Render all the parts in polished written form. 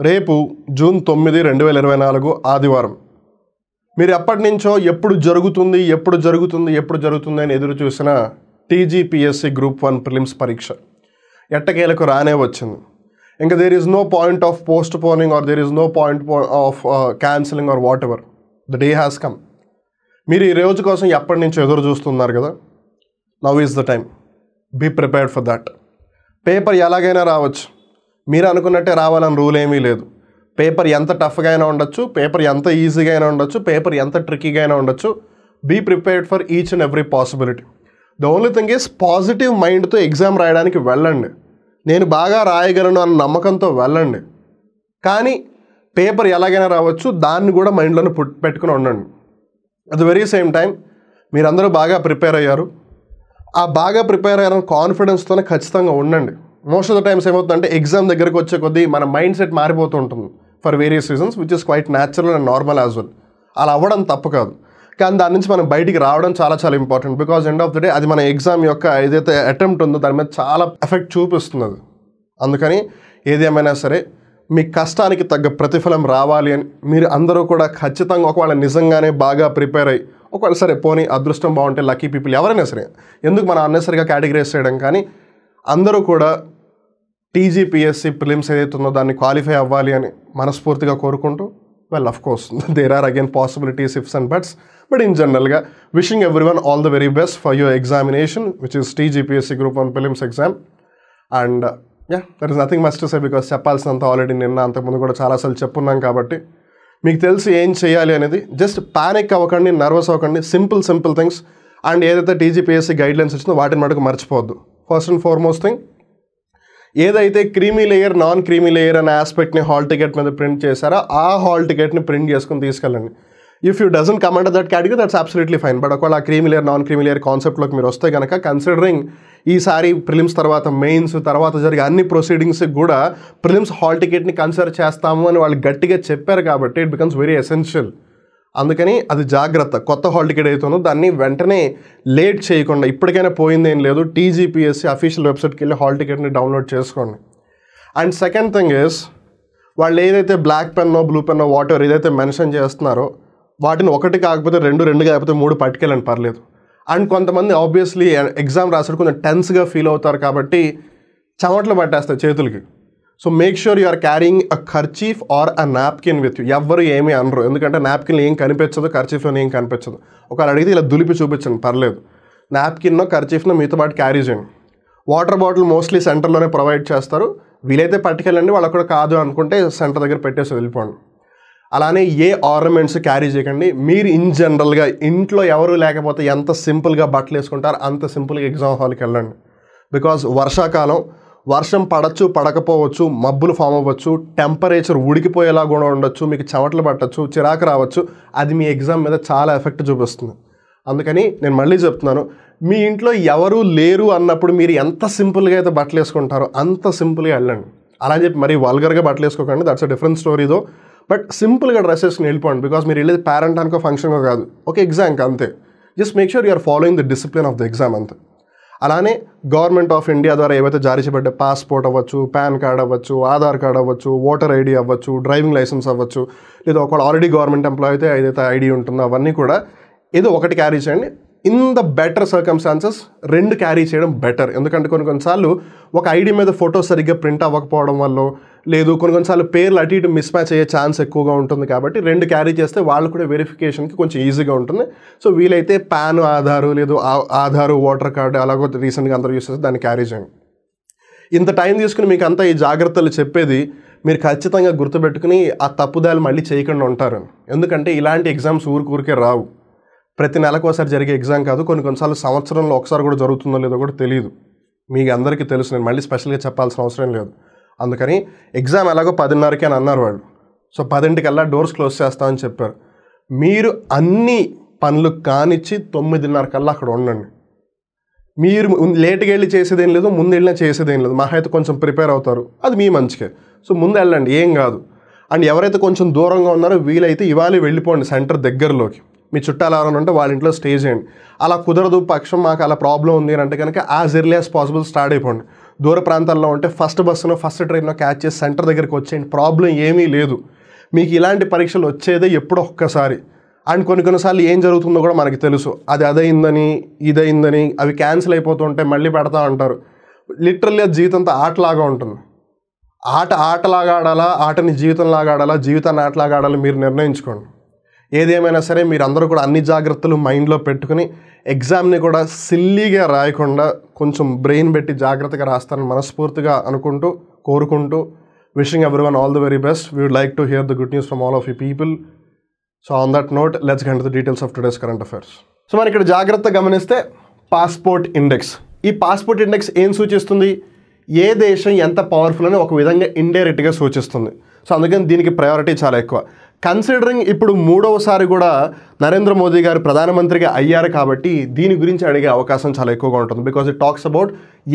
రేపు జూన్ 9, 2024 ఆదివారం. మీరు ఎప్పటి నుంచో ఎప్పుడు జరుగుతుంది అని ఎదురు చూసిన టీజీపీఎస్సీ గ్రూప్ 1 ప్రిలిమ్స్ పరీక్ష ఎట్టకేలకు రానే వచ్చింది. ఇంకా there is no point of postponing or there is no point of cancelling or whatever. The day has come. మీరు ఈ రోజు కోసం ఎప్పటి నుంచో ఎదురు చూస్తున్నారు కదా. Now is the time. Be prepared for that. Paper ఎలాగైనా రావచ్చు. మీరు అనుకున్నట్టే రావాలని రూల్ ఏమీ లేదు. పేపర్ ఎంత టఫ్గా అయినా ఉండొచ్చు, పేపర్ ఎంత ఈజీగా అయినా ఉండొచ్చు, పేపర్ ఎంత ట్రిక్కీగా అయినా ఉండొచ్చు. Be prepared for each and every possibility. The only thing is positive మైండ్తో ఎగ్జామ్ రాయడానికి వెళ్ళండి. నేను బాగా రాయగలను అన్న నమ్మకంతో వెళ్ళండి. కానీ పేపర్ ఎలాగైనా రావచ్చు, దాన్ని కూడా మైండ్లోనే పెట్టుకుని ఉండండి. At the very same time మీరందరూ బాగా ప్రిపేర్ అయ్యారు. ఆ బాగా ప్రిపేర్ అయ్యారని కాన్ఫిడెన్స్తోనే ఖచ్చితంగా ఉండండి. మోస్ట్ ఆఫ్ ద టైమ్స్ ఏమవుతుందంటే ఎగ్జామ్ దగ్గరకు వచ్చే కొద్దీ మన మైండ్ సెట్ మారిపోతూ ఉంటుంది for various reasons which is quite natural and normal as well. అలా అవ్వడం తప్పు కాదు, కానీ దాని నుంచి మనం బయటికి రావడం చాలా చాలా important. Because end of the day అది మన ఎగ్జామ్ యొక్క ఏదైతే అటెంప్ట్ ఉందో దాని మీద చాలా ఎఫెక్ట్ చూపిస్తుంది అది. అందుకని ఏది ఏమైనా సరే మీ కష్టానికి తగ్గ ప్రతిఫలం రావాలి అని మీరు అందరూ కూడా ఖచ్చితంగా ఒకవేళ నిజంగానే బాగా ప్రిపేర్ అయ్యి ఒకవేళ సరే పోనీ అదృష్టం బాగుంటే లక్కీ పీపుల్ ఎవరైనా సరే, ఎందుకు మనం అన్నెసరిగా కేటగిరైజ్ చేయడం, కానీ అందరూ కూడా టీజీపీఎస్సీ ప్రిలిమ్స్ ఏదైతే ఉందో దాన్ని క్వాలిఫై అవ్వాలి అని మనస్ఫూర్తిగా కోరుకుంటూ, well of course there are again possibilities, ifs and buts, but in జనరల్గా wishing everyone all the very best for your examination which is TGPSC group 1 prelims exam. And there is nothing must to say because చెప్పాల్సినంత already నిన్న అంతకుముందు కూడా చాలాసార్లు చెప్పున్నాం కాబట్టి మీకు తెలిసి ఏం చేయాలి అనేది. జస్ట్ ప్యానిక్ అవ్వకండి, నర్వస్ అవ్వకండి. Simple things. అండ్ ఏదైతే టీజీపీఎస్సీ గైడ్లైన్స్ వచ్చిందో వాటిని మటుకు మర్చిపోవద్దు. ఫస్ట్ అండ్ ఫార్మోస్ట్ థింగ్, ఏదైతే creamy layer, non creamy layer అనే ఆస్పెక్ట్ని హాల్ టికెట్ మీద ప్రింట్ చేశారో ఆ హాల్ టికెట్ని ప్రింట్ చేసుకుని తీసుకెళ్ళండి. If you doesn't come under that category that's absolutely fine. But ఒకవేళ ఆ creamy layer, non creamy layer కాన్సెప్ట్లోకి మీరు వస్తే కనుక, కన్సిడరింగ్ ఈసారి ప్రిలిమ్స్ తర్వాత మెయిన్స్ తర్వాత జరిగే అన్ని ప్రొసీడింగ్స్కి కూడా ప్రిలిమ్స్ హాల్ టికెట్ని కన్సిడర్ చేస్తాము అని వాళ్ళు గట్టిగా చెప్పారు కాబట్టి ఇట్ బికమ్స్ వెరీ ఎసెన్షియల్. అందుకని అది జాగ్రత్త. కొత్త హాల్ టికెట్ అవుతుందో దాన్ని వెంటనే లేట్ చేయకుండా, ఇప్పటికైనా పోయిందేం లేదు, టీజీపీఎస్సీ అఫీషియల్ వెబ్సైట్కి వెళ్ళి హాల్ టికెట్ని డౌన్లోడ్ చేసుకోండి. అండ్ సెకండ్ థింగ్ ఈజ్, వాళ్ళు ఏదైతే బ్లాక్ పెన్నో బ్లూ పెన్నో వాట్ ఎవర్ ఏదైతే మెన్షన్ చేస్తున్నారో వాటిని ఒకటి కాకపోతే రెండు కాకపోతే 3 పట్టుకెళ్ళండి, పర్లేదు. అండ్ కొంతమంది ఆబ్వియస్లీ ఎగ్జామ్ రాసాడు కొంచెం టెన్స్గా ఫీల్ అవుతారు కాబట్టి చెమటలు పట్టేస్తాయి చేతులకి. So make sure you are carrying a kerchief or a napkin with you. ఎవ్వరు ఏమీ అనరు, ఎందుకంటే నాప్కిన్లో ఏం కనిపించదు, కర్చీఫ్లో ఏం కనిపించదు. ఒకవేళ అడిగితే ఇలా దులిపి చూపించండి, పర్లేదు. నాప్కిన్నో కర్చీఫ్నో మీతో పాటు క్యారీ చేయండి. వాటర్ బాటిల్ మోస్ట్లీ సెంటర్లోనే ప్రొవైడ్ చేస్తారు. వీలైతే పట్టుకెళ్ళండి, వాళ్ళకు కూడా కాదు అనుకుంటే సెంటర్ దగ్గర పెట్టేసి వెళ్ళిపోండి. అలానే ఏ ఆర్నమెంట్స్ క్యారీ చేయకండి. మీరు ఇన్ జనరల్గా ఇంట్లో ఎవరు లేకపోతే ఎంత సింపుల్గా బట్టలు వేసుకుంటారో అంత సింపుల్గా ఎగ్జామ్ హాల్కి వెళ్ళండి. బికాజ్ వర్షాకాలం, వర్షం పడచ్చు పడకపోవచ్చు, మబ్బులు ఫామ్ అవ్వచ్చు, టెంపరేచర్ ఉడికిపోయేలా కూడా ఉండొచ్చు, మీకు చెమటలు పట్టచ్చు, చిరాకు రావచ్చు. అది మీ ఎగ్జామ్ మీద చాలా ఎఫెక్ట్ చూపిస్తుంది. అందుకని నేను మళ్ళీ చెప్తున్నాను, మీ ఇంట్లో ఎవరు లేరు అన్నప్పుడు మీరు ఎంత సింపుల్గా అయితే బట్టలు వేసుకుంటారో అంత సింపుల్గా వెళ్ళండి. అలా అని చెప్పి మరీ వల్గర్గా బట్టలు వేసుకోకండి, దట్స్ అ డిఫరెంట్ స్టోరీదో. బట్ సింపుల్గా డ్రెస్ వేసుకుని వెళ్ళిపోండి. బికాజ్ మీరు వెళ్ళేది పేరెంట్ అనుకో ఫంక్షన్కో కాదు, ఒక ఎగ్జామ్కి అంతే. Just make sure you are following the discipline of the exam అంతే. అలానే గవర్నమెంట్ ఆఫ్ ఇండియా ద్వారా ఏవైతే జారీ చేయబడ్డే పాస్పోర్ట్ అవ్వచ్చు, పాన్ కార్డ్ అవ్వచ్చు, ఆధార్ కార్డ్ అవ్వచ్చు, ఓటర్ ఐడి అవ్వచ్చు, డ్రైవింగ్ లైసెన్స్ అవ్వచ్చు, లేదా ఒకవేళ ఆల్రెడీ గవర్నమెంట్ ఎంప్లాయ్ అయితే ఏదైతే ఐడి ఉంటుందో అవన్నీ కూడా ఏదో ఒకటి క్యారీ చేయండి. In the better circumstances 2 carry చేయడం బెటర్. ఎందుకంటే కొన్నిసార్లు ఒక ఐడి మీద ఫోటో సరిగ్గా ప్రింట్ అవ్వకపోవడం వల్ల, లేదు కొన్నిసార్లు పేర్లు అటు ఇటు మిస్ మ్యాచ్ అయ్యే ఛాన్స్ ఎక్కువగా ఉంటుంది. కాబట్టి 2 క్యారీ చేస్తే వాళ్ళు కూడా వెరిఫికేషన్కి కొంచెం ఈజీగా ఉంటుంది. సో వీలైతే పాన్, ఆధారు, లేదు ఆధారు, ఓటర్ కార్డు అలాగో రీసెంట్గా అందరూ యూస్ చేస్తే దాన్ని క్యారీ చేయండి. ఇంత టైం తీసుకుని మీకు అంతా ఈ జాగ్రత్తలు చెప్పేది మీరు ఖచ్చితంగా గుర్తుపెట్టుకుని ఆ తప్పుదాలు మళ్ళీ చేయకుండా ఉంటారు. ఎందుకంటే ఇలాంటి ఎగ్జామ్స్ ఊరికే రావు. ప్రతి నెలకు ఒకసారి జరిగే ఎగ్జామ్ కాదు, కొన్నిసార్లు సంవత్సరంలో ఒకసారి కూడా జరుగుతుందో లేదో కూడా తెలియదు. మీకు అందరికీ తెలుసు, నేను మళ్ళీ స్పెషల్గా చెప్పాల్సిన అవసరం లేదు. అందుకని ఎగ్జామ్ ఎలాగో 10:30కి అని అన్నారు వాళ్ళు. సో 10ంటికల్లా డోర్స్ క్లోజ్ చేస్తామని చెప్పారు. మీరు అన్ని పనులు కానిచ్చి 9:30కల్లా అక్కడ ఉండండి. మీరు లేట్గా వెళ్ళి చేసేదేం లేదు, ముందు వెళ్ళినా చేసేదేం లేదు. మహా అయితే కొంచెం ప్రిపేర్ అవుతారు, అది మీ మంచికే. సో ముందు వెళ్ళండి, ఏం కాదు. అండ్ ఎవరైతే కొంచెం దూరంగా ఉన్నారో వీలైతే ఇవాళ వెళ్ళిపోండి సెంటర్ దగ్గరలోకి. మీ చుట్టాలు ఎవరైనా ఉంటే వాళ్ళ ఇంట్లో స్టే చేయండి. అలా కుదరదు పక్షం మాకు అలా ప్రాబ్లం ఉంది అని అంటే కనుక as early as possible start అయిపోండి. దూర ప్రాంతాల్లో ఉంటే ఫస్ట్ బస్సును ఫస్ట్ ట్రైన్లో క్యాచ్ చేసి సెంటర్ దగ్గరికి వచ్చేయండి. ప్రాబ్లం ఏమీ లేదు. మీకు ఇలాంటి పరీక్షలు వచ్చేదే ఎప్పుడో ఒక్కసారి. అండ్ కొన్నిసార్లు ఏం జరుగుతుందో కూడా మనకి తెలుసు. అది అదైందని ఇదైందని అవి క్యాన్సిల్ అయిపోతుంటే మళ్ళీ పెడతా ఉంటారు. లిటరల్లీ జీవితంతో ఆటలాగా ఉంటుంది. ఆటలాగా ఆడాలా, ఆటని జీవితంలాగా ఆడాలా, జీవితాన్ని ఆటలాగా ఆడాలి మీరు నిర్ణయించుకోండి. ఏదేమైనా సరే మీరందరూ కూడా అన్ని జాగ్రత్తలు మైండ్లో పెట్టుకుని ఎగ్జామ్ని కూడా సిల్లీగా రాయకుండా కొంచెం బ్రెయిన్ పెట్టి జాగ్రత్తగా రాస్తారని మనస్ఫూర్తిగా అనుకుంటూ కోరుకుంటూ wishing everyone all the very best. We would like to hear the good news from all of you people. So on that note let's get to the details of today's current affairs. సో మనం ఇక్కడ జాగ్రత్తగా గమనిస్తే passport index. ఈ passport index ఏం సూచిస్తుంది? ఏ దేశం ఎంత పవర్ఫుల్ అని ఒక విధంగా ఇండైరెక్ట్గా సూచిస్తుంది. సో అందుకని దీనికి ప్రయారిటీ చాలా ఎక్కువ. కన్సిడరింగ్ ఇప్పుడు 3వసారి కూడా నరేంద్ర మోదీ గారు ప్రధానమంత్రిగా అయ్యారు కాబట్టి దీని గురించి అడిగే అవకాశం చాలా ఎక్కువగా ఉంటుంది. Because it talks about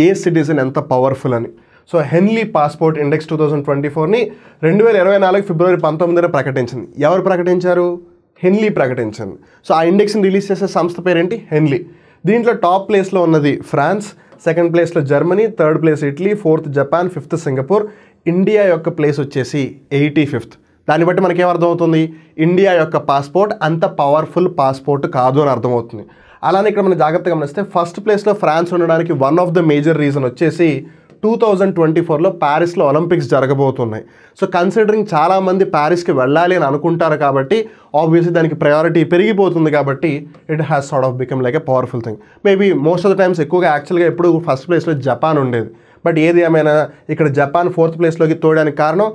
a citizen ఎంత పవర్ఫుల్ అని. సో హెన్లీ పాస్పోర్ట్ ఇండెక్స్ 2024ని 2024 ఫిబ్రవరి 19న ప్రకటించింది. ఎవరు ప్రకటించారు? హెన్లీ ప్రకటించింది. సో ఆ ఇండెక్స్ని రిలీజ్ చేసే సంస్థ పేరేంటి? హెన్లీ. దీంట్లో టాప్ ప్లేస్లో ఉన్నది ఫ్రాన్స్, సెకండ్ ప్లేస్లో Germany, third place Italy, fourth Japan, fifth Singapore. India యొక్క ప్లేస్ వచ్చేసి 85th. దాన్ని బట్టి మనకేం అర్థమవుతుంది? ఇండియా యొక్క పాస్పోర్ట్ అంత పవర్ఫుల్ పాస్పోర్ట్ కాదు అని అర్థమవుతుంది. అలానే ఇక్కడ మనం జాగ్రత్తగా గమనిస్తే ఫస్ట్ ప్లేస్లో ఫ్రాన్స్ ఉండడానికి one of the major reason వచ్చేసి 2024లో ప్యారిస్లో ఒలింపిక్స్ జరగబోతున్నాయి. సో కన్సిడరింగ్ చాలామంది ప్యారిస్కి వెళ్ళాలి అని అనుకుంటారు కాబట్టి ఆబ్వియస్లీ దానికి ప్రయారిటీ పెరిగిపోతుంది కాబట్టి it has sort of become like a powerful thing. Maybe most of the times ఎక్కువగా యాక్చువల్గా ఎప్పుడు ఫస్ట్ ప్లేస్లో జపాన్ ఉండేది. బట్ ఏది ఏమైనా ఇక్కడ జపాన్ 4th ప్లేస్లోకి తోయడానికి కారణం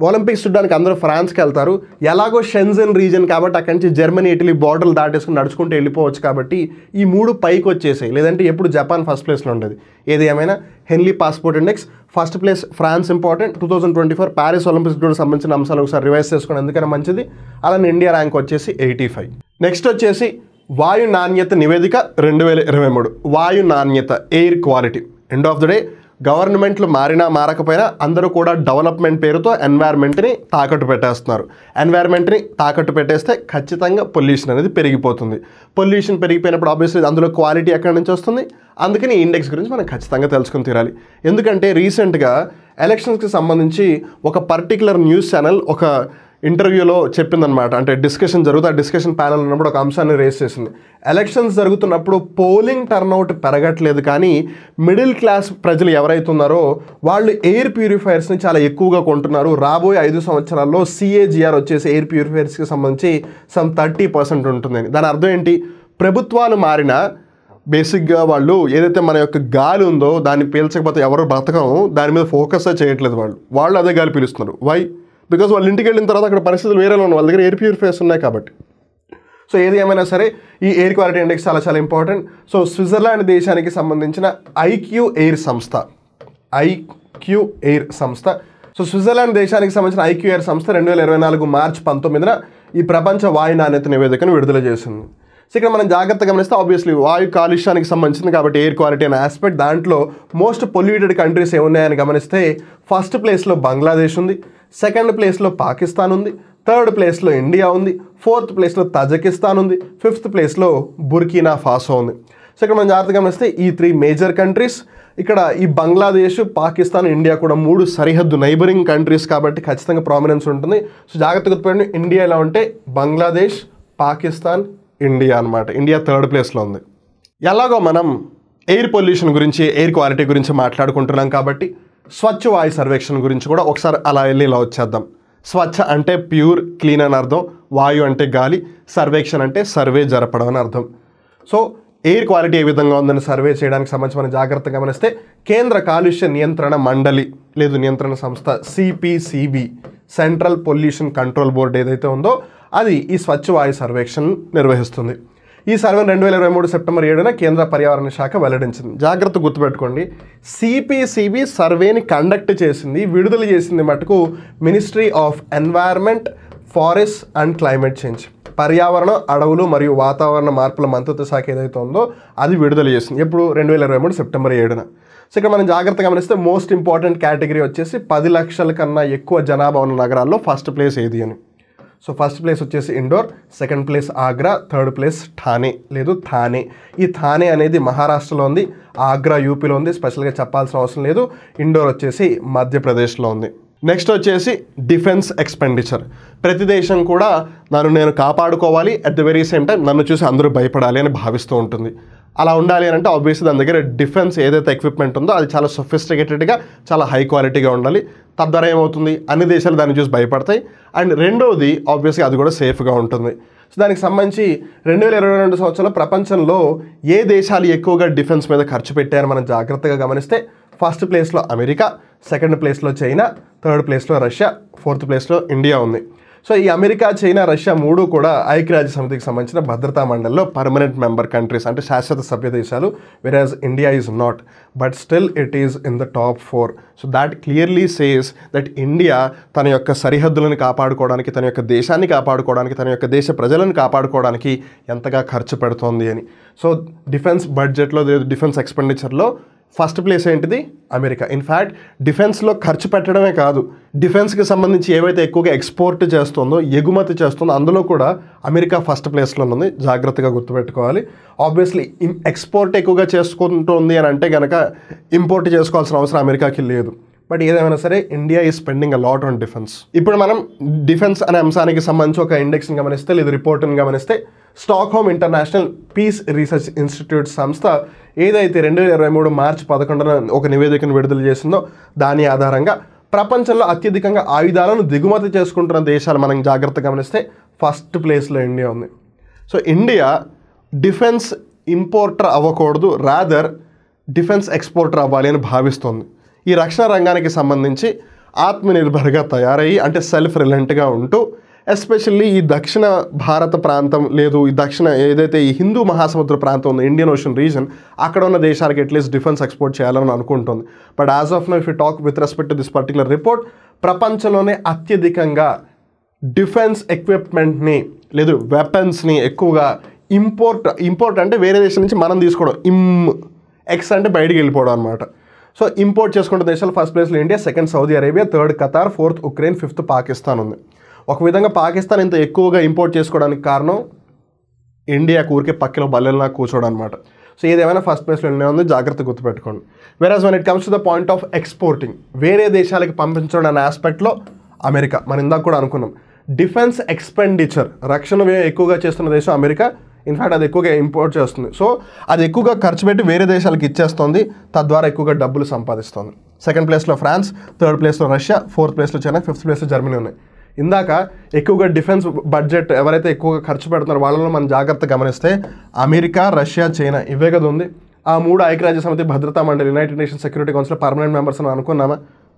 ఒలింపిక్స్ చూడడానికి అందరూ ఫ్రాన్స్కి వెళ్తారు. ఎలాగో షెంజన్ రీజన్ కాబట్టి అక్కడి నుంచి జర్మనీ, ఇటలీ బార్డర్లు దాటేసుకుని నడుచుకుంటూ వెళ్ళిపోవచ్చు కాబట్టి ఈ 3 పైకి వచ్చేసాయి. లేదంటే ఎప్పుడు జపాన్ ఫస్ట్ ప్లేస్లో ఉండేది. ఏది ఏమైనా Henley passport index first place France important. 2024 Paris Olympics కూడా సంబంధించిన అంశాలు ఒకసారి రివైజ్ చేసుకోవడం ఎందుకైనా మంచిది. అలానే ఇండియా ర్యాంక్ వచ్చేసి 85. నెక్స్ట్ వచ్చేసి వాయు నాణ్యత నివేదిక 2023. వాయు నాణ్యత, air quality. End of the day గవర్నమెంట్లు మారినా మారకపోయినా అందరూ కూడా డెవలప్మెంట్ పేరుతో ఎన్వైర్న్మెంట్ని తాకట్టు పెట్టేస్తున్నారు. ఎన్వైర్న్మెంట్ని తాకట్టు పెట్టేస్తే ఖచ్చితంగా పొల్యూషన్ అనేది పెరిగిపోతుంది. పొల్యూషన్ పెరిగిపోయినప్పుడు ఆబ్వియస్లీ అందులో క్వాలిటీ ఎక్కడి నుంచి వస్తుంది? అందుకని ఈ ఇండెక్స్ గురించి మనం ఖచ్చితంగా తెలుసుకుని తీరాలి. ఎందుకంటే రీసెంట్గా ఎలక్షన్స్కి సంబంధించి ఒక పర్టికులర్ న్యూస్ ఛానల్ ఒక ఇంటర్వ్యూలో చెప్పిందనమాట. అంటే డిస్కషన్ జరుగుతుంది. ఆ డిస్కషన్ ప్యానల్ ఉన్నప్పుడు ఒక అంశాన్ని రేస్ చేసింది. ఎలక్షన్స్ జరుగుతున్నప్పుడు పోలింగ్ టర్న్అవుట్ పెరగట్లేదు కానీ మిడిల్ క్లాస్ ప్రజలు ఎవరైతే ఉన్నారో వాళ్ళు ఎయిర్ ప్యూరిఫైయర్స్ని చాలా ఎక్కువగా కొంటున్నారు. రాబోయే 5 సంవత్సరాల్లో CAGR వచ్చేసి ఎయిర్ ప్యూరిఫైయర్స్కి సంబంధించి సమ్ 30% ఉంటుందని. దాని అర్థం ఏంటి? ప్రభుత్వాలు మారినా బేసిక్గా వాళ్ళు ఏదైతే మన యొక్క గాలి ఉందో దాన్ని పీల్చకపోతే ఎవరు బతకం దాని మీద ఫోకస్ చేయట్లేదు. వాళ్ళు అదే గాలి పీలుస్తున్నారు. వై? బికాజ్ వాళ్ళు ఇంటికి వెళ్ళిన తర్వాత అక్కడ పరిస్థితులు వేరేలో ఉన్నాయి. వాళ్ళ దగ్గర ఎయిర్ ప్యూరిఫైయర్స్ ఉన్నాయి కాబట్టి. సో ఏది ఏమైనా సరే ఈ ఎయిర్ క్వాలిటీ ఇండెక్స్ చాలా చాలా ఇంపార్టెంట్. సో స్విట్జర్లాండ్ దేశానికి సంబంధించిన IQ ఎయిర్ సంస్థ. సో స్విట్జర్లాండ్ దేశానికి సంబంధించిన IQ ఎయిర్ సంస్థ 2024 మార్చి 19న ఈ ప్రపంచ వాయు నాణ్యత నివేదికను విడుదల చేసింది. సో ఇక్కడ మనం జాగ్రత్తగా గమనిస్తే ఆబ్వియస్లీ వాయు కాలుష్యానికి సంబంధించింది కాబట్టి ఎయిర్ క్వాలిటీ అనే ఆస్పెక్ట్. దాంట్లో మోస్ట్ పొల్యూటెడ్ కంట్రీస్ ఏమున్నాయని గమనిస్తే ఫస్ట్ ప్లేస్లో బంగ్లాదేశ్ ఉంది, సెకండ్ ప్లేస్లో పాకిస్తాన్ ఉంది, థర్డ్ ప్లేస్లో ఇండియా ఉంది, ఫోర్త్ ప్లేస్లో తజకిస్తాన్ ఉంది, ఫిఫ్త్ ప్లేస్లో బుర్కీనా ఫాసో ఉంది. సో ఇక్కడ మనం జాగ్రత్తగా గమనిస్తే ఈ 3 మేజర్ కంట్రీస్. ఇక్కడ ఈ బంగ్లాదేశ్, పాకిస్తాన్, ఇండియా కూడా 3 సరిహద్దు నైబరింగ్ కంట్రీస్ కాబట్టి ఖచ్చితంగా ప్రామినెన్స్ ఉంటుంది. సో జాగ్రత్తగా గుర్తుపెట్టుకోండి, ఇండియా ఎలా ఉంటే బంగ్లాదేశ్, పాకిస్తాన్, ఇండియా అనమాట. ఇండియా థర్డ్ ప్లేస్లో ఉంది. ఎలాగో మనం ఎయిర్ పొల్యూషన్ గురించి, ఎయిర్ క్వాలిటీ గురించి మాట్లాడుకుంటున్నాం కాబట్టి స్వచ్ఛ వాయు సర్వేక్షణ గురించి కూడా ఒకసారి అలా వెళ్ళి ఇలా వచ్చేద్దాం. స్వచ్ఛ అంటే ప్యూర్, క్లీన్ అని అర్థం. వాయు అంటే గాలి, సర్వేక్షణ అంటే సర్వే జరపడం అని అర్థం. సో ఎయిర్ క్వాలిటీ ఏ విధంగా ఉందని సర్వే చేయడానికి సంబంధించి మనం జాగ్రత్తగా గమనిస్తే కేంద్ర కాలుష్య నియంత్రణ మండలి లేదు నియంత్రణ సంస్థ CPCB, central pollution control board ఏదైతే ఉందో అది ఈ స్వచ్ఛ వాయు సర్వేక్షణ నిర్వహిస్తుంది. ఈ సర్వేను 2023 సెప్టెంబర్ 7న కేంద్ర పర్యావరణ శాఖ వెల్లడించింది. జాగ్రత్త గుర్తుపెట్టుకోండి, CPCB సర్వేని కండక్ట్ చేసింది, విడుదల చేసింది మటుకు ministry of environment, forest and climate change. పర్యావరణం, అడవులు మరియు వాతావరణ మార్పుల మంత్రిత్వ శాఖ ఏదైతే ఉందో అది విడుదల చేసింది. ఎప్పుడు? 2023 సెప్టెంబర్ 7న. సో ఇక్కడ మనం జాగ్రత్తగా గమనిస్తే మోస్ట్ ఇంపార్టెంట్ కేటగిరీ వచ్చేసి 10 లక్షల కన్నా ఎక్కువ జనాభా ఉన్న నగరాల్లో ఫస్ట్ ప్లేస్ ఏది అని. సో ఫస్ట్ ప్లేస్ వచ్చేసి Indore, second place Agra, third place Thane లేదు థానే. ఈ థానే అనేది మహారాష్ట్రలో ఉంది, ఆగ్రా యూపీలో ఉంది, స్పెషల్గా చెప్పాల్సిన అవసరం లేదు. ఇండోర్ వచ్చేసి మధ్యప్రదేశ్లో ఉంది. నెక్స్ట్ వచ్చేసి డిఫెన్స్ ఎక్స్పెండిచర్. ప్రతి దేశం కూడా నేను కాపాడుకోవాలి, at the very same time నన్ను చూసి అందరూ భయపడాలి అని భావిస్తూ ఉంటుంది. అలా ఉండాలి అని అంటే ఆబ్వియస్లీ దాని దగ్గర డిఫెన్స్ ఏదైతే ఎక్విప్మెంట్ ఉందో అది చాలా సొఫిస్టికేటెడ్గా, చాలా హై క్వాలిటీగా ఉండాలి. తద్వారా ఏమవుతుంది, అన్ని దేశాలు దాన్ని చూసి భయపడతాయి. అండ్ రెండవది ఆబ్వియస్గా అది కూడా సేఫ్గా ఉంటుంది. సో దానికి సంబంధించి 2022 సంవత్సరంలో ప్రపంచంలో ఏ దేశాలు ఎక్కువగా డిఫెన్స్ మీద ఖర్చు పెట్టారని మనం జాగ్రత్తగా గమనిస్తే ఫస్ట్ ప్లేస్లో అమెరికా, సెకండ్ ప్లేస్లో చైనా, థర్డ్ ప్లేస్లో రష్యా, ఫోర్త్ ప్లేస్లో ఇండియా ఉంది. సో ఈ అమెరికా, చైనా, రష్యా మూడు కూడా ఐక్యరాజ్య సమితికి సంబంధించిన భద్రతా మండలిలో పర్మనెంట్ మెంబర్ కంట్రీస్, అంటే శాశ్వత సభ్య దేశాలు. వెరాజ్ India is not, but still it is in the top 4. So that clearly says that India తన యొక్క సరిహద్దులను కాపాడుకోవడానికి, తన యొక్క దేశాన్ని కాపాడుకోవడానికి, తన యొక్క దేశ ప్రజలను కాపాడుకోవడానికి ఎంతగా ఖర్చు పెడుతోంది అని. సో డిఫెన్స్ బడ్జెట్లో, డిఫెన్స్ ఎక్స్పెండిచర్లో ఫస్ట్ ప్లేస్ ఏంటిది, అమెరికా. ఇన్ఫ్యాక్ట్ డిఫెన్స్లో ఖర్చు పెట్టడమే కాదు, డిఫెన్స్కి సంబంధించి ఏవైతే ఎక్కువగా ఎక్స్పోర్ట్ చేస్తుందో, ఎగుమతి చేస్తుందో అందులో కూడా అమెరికా ఫస్ట్ ప్లేస్లో ఉంది. జాగ్రత్తగా గుర్తుపెట్టుకోవాలి. ఆబ్వియస్లీ ఎక్స్పోర్ట్ ఎక్కువగా చేసుకుంటుంది అని అంటే కనుక ఇంపోర్ట్ చేసుకోవాల్సిన అవసరం అమెరికాకి లేదు. బట్ ఏదేమైనా సరే India is spending a lot on defence. ఇప్పుడు మనం డిఫెన్స్ అనే అంశానికి సంబంధించి ఒక ఇండెక్స్ని గమనిస్తే, లేదా రిపోర్ట్ని గమనిస్తే, Stockholm International Peace Research Institute సంస్థ ఏదైతే 2023 మార్చి 11న ఒక నివేదికను విడుదల చేసిందో దాని ఆధారంగా ప్రపంచంలో అత్యధికంగా ఆయుధాలను దిగుమతి చేసుకుంటున్న దేశాలు మనం జాగ్రత్తగా గమనిస్తే ఫస్ట్ ప్లేస్లో ఇండియా ఉంది. సో ఇండియా డిఫెన్స్ ఇంపోర్టర్ అవ్వకూడదు, రాదర్ డిఫెన్స్ ఎక్స్పోర్టర్ అవ్వాలి అని భావిస్తుంది. ఈ రక్షణ రంగానికి సంబంధించి ఆత్మనిర్భర్గా తయారయ్యి, అంటే సెల్ఫ్ రిలెంట్గా ఉంటూ, ఎస్పెషల్లీ ఈ దక్షిణ భారత ప్రాంతం, లేదు ఈ దక్షిణ ఏదైతే ఈ హిందూ మహాసముద్ర ప్రాంతం ఉంది, ఇండియన్ ఓషన్ రీజన్, అక్కడ ఉన్న దేశాలకు అట్లీస్ట్ డిఫెన్స్ ఎక్స్పోర్ట్ చేయాలని అనుకుంటుంది. But as of now if you talk with respect to this particular report, ప్రపంచంలోనే అత్యధికంగా డిఫెన్స్ ఎక్విప్మెంట్ని, లేదు వెపన్స్ని ఎక్కువగా ఇంపోర్ట్ అంటే వేరే దేశం నుంచి మనం తీసుకోవడం, ఎక్స్ అంటే బయటికి వెళ్ళిపోవడం అనమాట. సో ఇంపోర్ట్ చేసుకున్న దేశాలు ఫస్ట్ ప్లేస్లో India, second Saudi Arabia, third Qatar, fourth Ukraine, fifth Pakistan ఉంది. ఒక విధంగా పాకిస్తాన్ ఇంత ఎక్కువగా ఇంపోర్ట్ చేసుకోవడానికి కారణం ఇండియాకు ఊరికే పక్కన బల్లెల్లా కూర్చోవడం అనమాట. సో ఏదేమైనా ఫస్ట్ ప్లేస్లో ఇండియా ఉంది, జాగ్రత్త గుర్తుపెట్టుకోండి. వెరాజ్ when it comes to the point of exporting, వేరే దేశాలకి పంపించడం అనే ఆస్పెక్ట్లో అమెరికా, మనం ఇందాక కూడా అనుకున్నాం. డిఫెన్స్ ఎక్స్పెండిచర్, రక్షణ వ్యయం ఎక్కువగా చేస్తున్న దేశం అమెరికా. ఇన్ఫ్యాక్ట్ అది ఎక్కువగా ఇంపోర్ట్ చేస్తుంది. సో అది ఎక్కువగా ఖర్చు పెట్టి వేరే దేశాలకు ఇచ్చేస్తుంది, తద్వారా ఎక్కువగా డబ్బులు సంపాదిస్తుంది. సెకండ్ ప్లేస్లో ఫ్రాన్స్, థర్డ్ ప్లేస్లో రష్యా, ఫోర్త్ ప్లేస్లో చైనా, ఫిఫ్త్ ప్లేస్లో జర్మనీ ఉన్నాయి. ఇందాక ఎక్కువగా డిఫెన్స్ బడ్జెట్ ఎవరైతే ఎక్కువగా ఖర్చు పెడుతున్నారో వాళ్ళలో మనం జాగ్రత్త గమనిస్తే అమెరికా, రష్యా, చైనా ఇవే కదా ఉంది. ఆ మూడు ఐక్యరాజ్య సమితి భద్రతా మండలి, United nations security council permanent members అని అనుకున్నామా?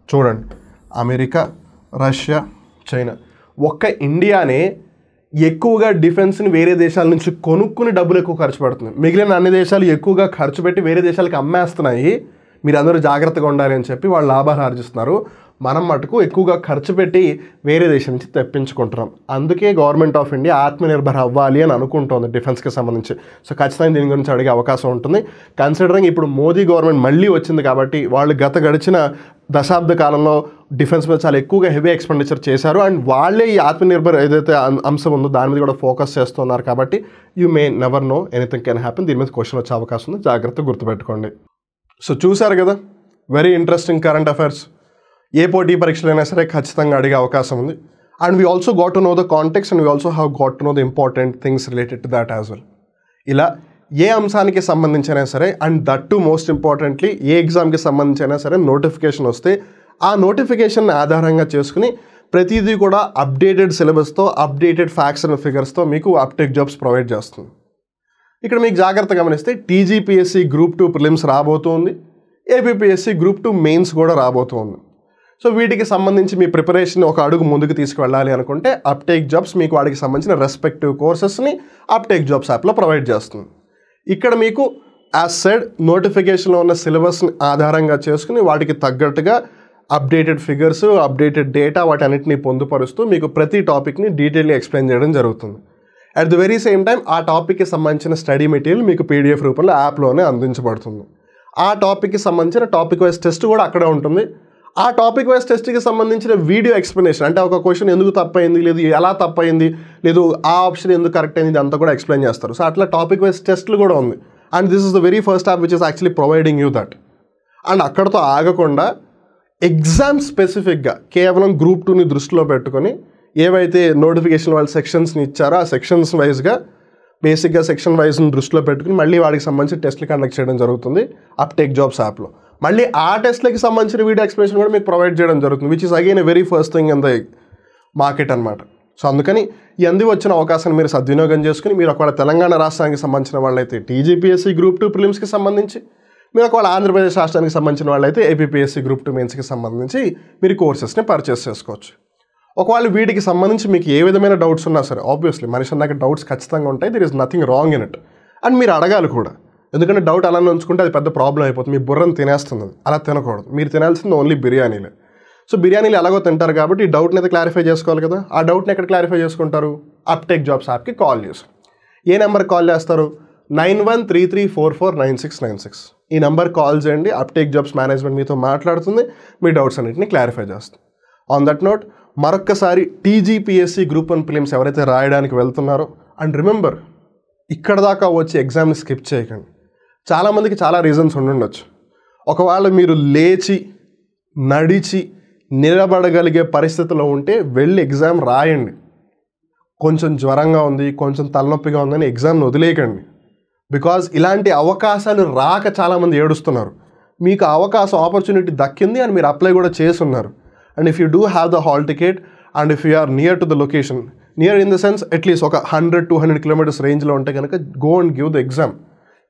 చూడండి, అమెరికా, రష్యా, చైనా. ఒక్క ఇండియానే ఎక్కువగా డిఫెన్స్ని వేరే దేశాల నుంచి కొనుక్కుని డబ్బులు ఎక్కువ ఖర్చు పెడుతుంది. మిగిలిన అన్ని దేశాలు ఎక్కువగా ఖర్చు పెట్టి వేరే దేశాలకు అమ్మేస్తున్నాయి. మీరు అందరూ జాగ్రత్తగా ఉండాలి అని చెప్పి వాళ్ళు లాభాలు ఆర్జిస్తున్నారు. మనం మటుకు ఎక్కువగా ఖర్చు పెట్టి వేరే దేశం నుంచి తెప్పించుకుంటున్నాం. అందుకే గవర్నమెంట్ ఆఫ్ ఇండియా ఆత్మనిర్భర్ అవ్వాలి అని అనుకుంటుంది డిఫెన్స్కి సంబంధించి. సో ఖచ్చితంగా దీని గురించి అడిగే అవకాశం ఉంటుంది. కన్సిడరింగ్ ఇప్పుడు మోదీ గవర్నమెంట్ మళ్ళీ వచ్చింది కాబట్టి వాళ్ళు గడిచిన దశాబ్ద కాలంలో డిఫెన్స్ మీద చాలా ఎక్కువగా హెవీ ఎక్స్పెండిచర్ చేశారు. అండ్ వాళ్ళే ఈ ఆత్మనిర్భర్ ఏదైతే అంశం ఉందో దాని మీద కూడా ఫోకస్ చేస్తున్నారు. కాబట్టి you may never know, anything can happen. దీని మీద క్వశ్చన్ వచ్చే అవకాశం ఉంది, జాగ్రత్తగా గుర్తుపెట్టుకోండి. సో చూసారు కదా, వెరీ ఇంట్రెస్టింగ్ కరెంట్ అఫైర్స్. ఏ పోటీ పరీక్షలైనా సరే ఖచ్చితంగా అడిగే అవకాశం ఉంది. And we also got to know the context and we also have got to know the important things related to that as well. ఇలా ఏ అంశానికి సంబంధించినా సరే, and that too most importantly ఏ ఎగ్జామ్కి సంబంధించినా సరే నోటిఫికేషన్ వస్తే ఆ నోటిఫికేషన్ ఆధారంగా చేసుకుని ప్రతిదీ కూడా అప్డేటెడ్ సిలబస్తో, అప్డేటెడ్ ఫ్యాక్ట్స్ అండ్ ఫిగర్స్తో మీకు అప్టేక్ జాబ్స్ ప్రొవైడ్ చేస్తుంది. ఇక్కడ మీకు జాగ్రత్త గమనిస్తే టీజీపీఎస్సీ గ్రూప్ 2 ప్రిలిమ్స్ రాబోతుంది, ఏపీపీఎస్సీ గ్రూప్ 2 మెయిన్స్ కూడా రాబోతుంది. సో వీటికి సంబంధించి మీ ప్రిపరేషన్ ఒక అడుగు ముందుకు తీసుకువెళ్ళాలి అనుకుంటే అప్టేక్ జాబ్స్ మీకు వాటికి సంబంధించిన రెస్పెక్టివ్ కోర్సెస్ని అప్టేక్ జాబ్స్ యాప్లో ప్రొవైడ్ చేస్తుంది. ఇక్కడ మీకు యాజ్ సెడ్ నోటిఫికేషన్లో ఉన్న సిలబస్ని ఆధారంగా చేసుకుని వాటికి తగ్గట్టుగా అప్డేటెడ్ ఫిగర్స్, అప్డేటెడ్ డేటా వాటి అన్నింటినీ పొందుపరుస్తూ మీకు ప్రతి టాపిక్ని డీటెయిల్గా ఎక్స్ప్లెయిన్ చేయడం జరుగుతుంది. At the very same time ఆ టాపిక్కి సంబంధించిన స్టడీ మెటీరియల్ మీకు పీడిఎఫ్ రూపంలో యాప్లోనే అందించబడుతుంది. ఆ టాపిక్కి సంబంధించిన టాపిక్ వైజ్ టెస్ట్ కూడా అక్కడే ఉంటుంది. ఆ టాపిక్ వైజ్ టెస్ట్కి సంబంధించిన వీడియో ఎక్స్ప్లెనేషన్, అంటే ఒక క్వశ్చన్ ఎందుకు తప్పైంది, లేదు ఎలా తప్పైంది, లేదు ఆ ఆప్షన్ ఎందుకు కరెక్ట్ అయింది, అంతా కూడా ఎక్స్ప్లెయిన్ చేస్తారు. సో అట్లా టాపిక్ వైజ్ టెస్ట్లు కూడా ఉంది. And this is the very first app which is actually providing you that. And అక్కడతో ఆగకుండా ఎగ్జామ్ స్పెసిఫిక్గా కేవలం గ్రూప్ 2ని దృష్టిలో పెట్టుకొని ఏవైతే నోటిఫికేషన్ వాళ్ళ సెక్షన్స్ని ఇచ్చారో ఆ సెక్షన్స్ వైజ్గా బేసిక్గా సెక్షన్ వైజ్ని దృష్టిలో పెట్టుకుని మళ్ళీ వాడికి సంబంధించి టెస్ట్లు కండక్ట్ చేయడం జరుగుతుంది అప్టేక్ జాబ్స్ యాప్లో. మళ్ళీ ఆ టెస్ట్లకి సంబంధించిన వీడియో ఎక్స్ప్లెనేషన్ కూడా మీకు ప్రొవైడ్ చేయడం జరుగుతుంది, which is again a very first thing in the market అనమాట. సో అందుకని ఈ అంది వచ్చిన అవకాశాన్ని మీరు సద్వినియోగం చేసుకుని, మీరు ఒకవేళ తెలంగాణ రాష్ట్రానికి సంబంధించిన వాళ్ళైతే టీజీపీఎస్సీ గ్రూప్ 2 ప్రిలిమ్స్కి సంబంధించి, మీరు ఒకవేళ ఆంధ్రప్రదేశ్ రాష్ట్రానికి సంబంధించిన వాళ్ళైతే ఏపీపీఎస్సీ గ్రూప్ 2 మెయిన్స్కి సంబంధించి మీరు కోర్సెస్ని పర్చేస్ చేసుకోవచ్చు. ఒకవేళ వీటికి సంబంధించి మీకు ఏ విధమైన డౌట్స్ ఉన్నా సరే, ఆబ్వియస్లీ మనిషి అన్నాక డౌట్స్ ఖచ్చితంగా ఉంటాయి, there is nothing wrong in it. And మీరు అడగాలి కూడా, ఎందుకంటే డౌట్ అలా ఉంచుకుంటే అది పెద్ద ప్రాబ్లం అయిపోతుంది, మీ బుర్రను తినేస్తుంది. అలా తినకూడదు, మీరు తినాల్సింది ఓన్లీ బిర్యానీలే. సో బిర్యానీలు ఎలాగో తింటారు కాబట్టి ఈ డౌట్ని అయితే క్లారిఫై చేసుకోవాలి కదా. ఆ డౌట్ని ఎక్కడ క్లారిఫై చేసుకుంటారు? అప్టేక్ జాబ్స్ యాప్కి కాల్ చేసి. ఏ నెంబర్కి కాల్ చేస్తారు? 9133449696. ఈ నెంబర్ కాల్ చేయండి, అప్టేక్ జాబ్స్ మేనేజ్మెంట్ మీతో మాట్లాడుతుంది, మీ డౌట్స్ అన్నింటినీ క్లారిఫై చేస్తుంది. ఆన్ దట్ నోట్ మరొక్కసారి టీజీపీఎస్సీ గ్రూప్ 1 ప్రిలిమ్స్ ఎవరైతే రాయడానికి వెళ్తున్నారో, అండ్ రిమెంబర్ ఇక్కడ దాకా వచ్చి ఎగ్జామ్ని స్కిప్ చేయకండి. చాలామందికి చాలా రీజన్స్ ఉండుండొచ్చు. ఒకవేళ మీరు లేచి నడిచి నిలబడగలిగే పరిస్థితిలో ఉంటే వెళ్ళి ఎగ్జామ్ రాయండి. కొంచెం జ్వరంగా ఉంది, కొంచెం తలనొప్పిగా ఉందని ఎగ్జామ్ని వదిలేయకండి. బికాజ్ ఇలాంటి అవకాశాలు రాక చాలామంది ఏడుస్తున్నారు. మీకు అవకాశం ఆపర్చునిటీ దక్కింది అండ్ మీరు అప్లై కూడా చేస్తున్నారు. And if you do have the hall ticket and if you are near to the location, near in the sense at least ఒక 100-200 కిలోమీటర్స్ రేంజ్లో ఉంటే కనుక go and give the exam.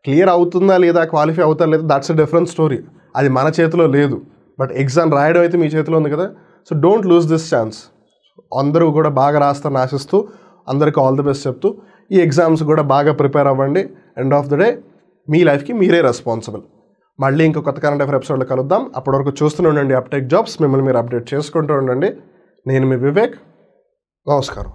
Clear అవుతుందా లేదా, క్వాలిఫై అవుతారా లేదా, దాట్స్ ఎ డిఫరెంట్ స్టోరీ. అది మన చేతిలో లేదు, బట్ ఎగ్జామ్ రాయడం అయితే మీ చేతిలో ఉంది కదా. So don't lose this chance. అందరూ కూడా బాగా రాస్తారని ఆశిస్తూ అందరికీ ఆల్ ది బెస్ట్ చెప్తూ ఈ ఎగ్జామ్స్ కూడా బాగా ప్రిపేర్ అవ్వండి. ఎండ్ ఆఫ్ ద డే మీ లైఫ్కి మీరే రెస్పాన్సిబుల్. మళ్ళీ ఇంకో కొత్త కరెంట్ అఫైర్ ఎపిసోడ్లో కలుద్దాం. అప్పటి వరకు చూస్తూనే ఉండండి అప్టేక్ జాబ్స్. మిమ్మల్ని మీరు అప్డేట్ చేసుకుంటూ ఉండండి. నేను మీ వివేక్. నమస్కారం.